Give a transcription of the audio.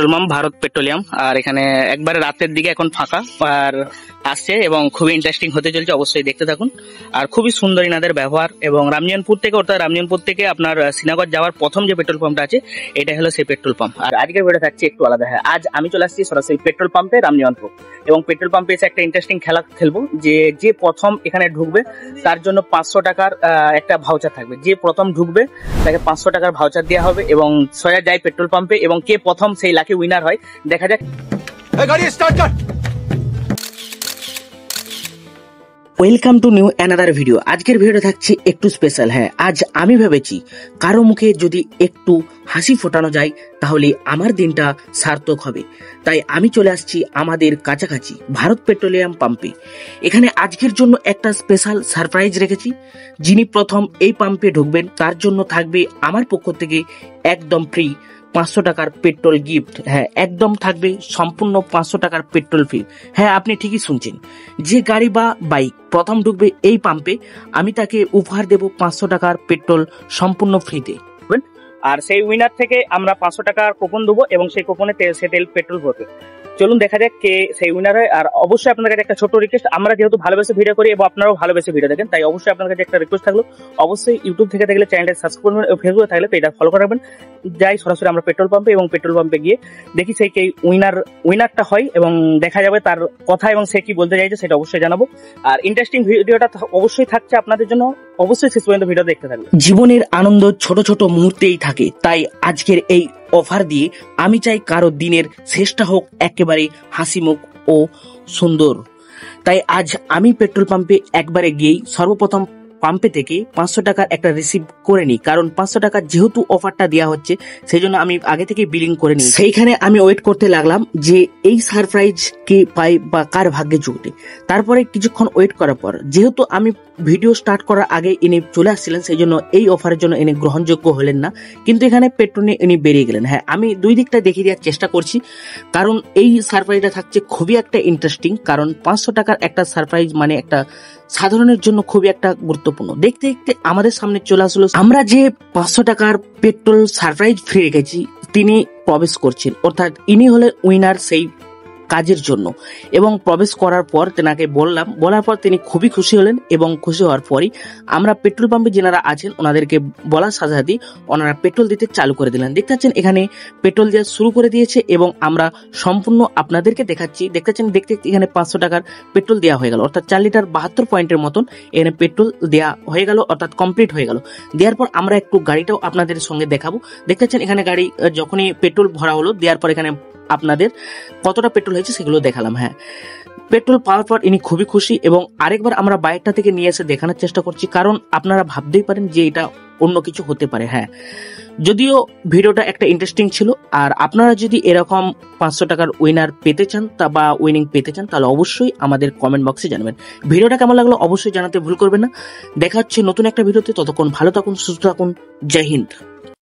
Petrol pump Bharat Petroleum. আর এখানে একবারে রাতের দিকে এখন ফাঁকা আর আসছে এবং খুবই ইন্টারেস্টিং হতে চলছে, অবশ্যই দেখতে থাকুন। আর খুবই সুন্দর ইনাদের ব্যবহার। এবং রামজীবনপুর থেকে অর্থাৎ রামজীবনপুর থেকে আপনার শ্রীনগর যাওয়ার প্রথম যে পেট্রোল পাম্পটা আছে এটা হলো সেই পেট্রোল পাম্প। আর আজকের ভিডিও থাকছে একটু আলাদা। হ্যাঁ, আজ আমি চলে আসছি সরাসরি পেট্রোল পাম্পে রামজীবনপুর, এবং পেট্রোল পাম্পে এসে একটা ইন্টারেস্টিং খেলা খেলবো। যে প্রথম এখানে ঢুকবে তার জন্য 500 টাকার একটা ভাউচার থাকবে। যে প্রথম ঢুকবে তাকে 500 টাকার ভাউচার দেওয়া হবে এবং সোজা যায় পেট্রোল পাম্পে, এবং কে প্রথম সেই লাকি উইনার হয় দেখা যাক। গাড়ি স্টার্ট কর। Welcome to new another video. আজকের ভিডিওটা থাকছে একটু স্পেশাল। হ্যাঁ, আজ আমি ভেবেছি কারো মুখে যদি একটু হাসি ফোটানো যায় তাহলে আমার দিনটা সার্থক হবে। তাই আমি চলে আসছি আমাদের কাছাকাছি ভারত পেট্রোলিয়াম পাম্পে। এখানে আজকের জন্য একটা স্পেশাল সারপ্রাইজ রেখেছি। যিনি প্রথম এই পাম্পে ঢুকবেন তার জন্য থাকবে আমার পক্ষ থেকে একদম ফ্রি 500 টাকার পেট্রোল গিফট। হ্যাঁ, একদম থাকবে সম্পূর্ণ 500 টাকার পেট্রোল ফ্রি। হ্যাঁ, আপনি ঠিকই শুনছেন। যে গাড়ি বা বাইক প্রথম ঢুকবে এই পাম্পে আমি তাকে উপহার দেব 500 টাকার পেট্রোল সম্পূর্ণ ফ্রিতে। আর সেই উইনার থেকে আমরা 500 টাকার কুপন দেবো এবং সেই কুপনে সে তেল পেট্রোল ভরবে। চলুন দেখা যাক কে সেই উইনার হয়। আর অবশ্যই আপনার কাছে একটা ছোট রিকোয়েস্ট, আমরা যেহেতু ভালোবেসে ভিডিও করি এবং আপনারাও ভালোবেসে ভিডিও দেখেন, তাই অবশ্যই আপনার কাছে একটা রিকোয়েস্ট থাকলো, অবশ্যই ইউটিউব থেকে দেখলে চ্যানেলটা সাবস্ক্রাইব করবেন, ফেসবুকে থাকলে পেজটা ফলো করে রাখবেন। যাই সরাসরি আমরা পেট্রোল পাম্পে, এবং পেট্রোল পাম্পে গিয়ে দেখি সেই কে উইনারটা হয় এবং দেখা যাবে তার কথা এবং সে কি বলতে চাইছে সেটা অবশ্যই জানাবো। আর ইন্টারেস্টিং ভিডিওটা অবশ্যই থাকছে আপনাদের জন্য, অবশ্যই শেষ পর্যন্ত ভিডিও দেখতে থাকবেন। জীবনের আনন্দ ছোট ছোট মুহূর্তেই থাকে, তাই আজকের এই অফার দিয়ে আমি চাই কারো দিনের শেষটা হোক একেবারে হাসিমুখ ও সুন্দর। তাই আজ আমি পেট্রোল পাম্পে একবারে গিয়েই সর্বপ্রথম পাম্পে থেকে 500 টাকার একটা রিসিভ করে নিই, কারণ 500 টাকা যেহেতু অফারটা দেওয়া হচ্ছে সেই জন্য আমি আগে থেকে বিলিং করে নিই। সেইখানে আমি ওয়েট করতে লাগলাম যে এই সারপ্রাইজ কে পাই বা কার ভাগ্যে জুটে। তারপরে কিছুক্ষণ ওয়েট করার পর যেহেতু আমি ভিডিও স্টার্ট করার আগে ইনি চলে আসছিলেন, সেই জন্য এই অফারের জন্য ইনি গ্রহণযোগ্য হলেন না, কিন্তু এখানে পেট্রোলে ইনি বেরিয়ে গেলেন। হ্যাঁ, আমি দুই দিকটা দেখিয়ে দেওয়ার চেষ্টা করছি, কারণ এই সারপ্রাইজটা থাকছে খুবই একটা ইন্টারেস্টিং। কারণ 500 টাকার একটা সারপ্রাইজ মানে একটা সাধারণের জন্য খুবই একটা গুরুত্বপূর্ণ। দেখতে দেখতে আমাদের সামনে চলে আসলো আমরা যে 500 টাকার পেট্রোল সারপ্রাইজ ফ্রি রেখেছি, তিনি প্রবেশ করছেন, অর্থাৎ ইনি হলেন উইনার সেই কাজের জন্য। এবং প্রবেশ করার পর তেনাকে বলার পর তিনি খুবই খুশি হলেন, এবং খুশি হওয়ার পরই আমরা পেট্রোল পাম্পে যেনারা আছেন ওনাদেরকে বলার সাথে সাথে ওনারা পেট্রোল দিতে চালু করে দিলেন। দেখতে পাচ্ছেন এখানে পেট্রোল দেওয়া শুরু করে দিয়েছে, এবং আমরা সম্পূর্ণ আপনাদেরকে দেখাচ্ছি। দেখতে পাচ্ছেন দেখতে এখানে 500 টাকার পেট্রোল দেওয়া হয়ে গেল, অর্থাৎ 4 লিটার 72 পয়েন্টের মতন এখানে পেট্রোল দেওয়া হয়ে গেল, অর্থাৎ কমপ্লিট হয়ে গেল। দেওয়ার পর আমরা একটু গাড়িটাও আপনাদের সঙ্গে দেখাবো। দেখতে পাচ্ছেন এখানে গাড়ি যখনই পেট্রোল ভরা হলো, দেওয়ার পর এখানে আপনাদের কতটা পেট্রোল হয়েছে সেগুলো দেখালাম। হ্যাঁ, পেট্রোল পাওয়ার পর ইনি খুবই খুশি, এবং আরেকবার আমরা বাইকটা থেকে নিয়ে এসে দেখানোর চেষ্টা করছি, কারণ আপনারা ভাবতেই পারেন যে এটা অন্য কিছু হতে পারে। হ্যাঁ, যদিও ভিডিওটা একটা ইন্টারেস্টিং ছিল, আর আপনারা যদি এরকম 500 টাকার উইনার পেতে চান বা উইনিং পেতে চান তাহলে অবশ্যই আমাদের কমেন্ট বক্সে জানাবেন। ভিডিওটা কেমন লাগলো অবশ্যই জানাতে ভুল করবেন না। দেখা হচ্ছে নতুন একটা ভিডিওতে, ততক্ষণ ভালো থাকুন, সুস্থ থাকুন। জয় হিন্দ।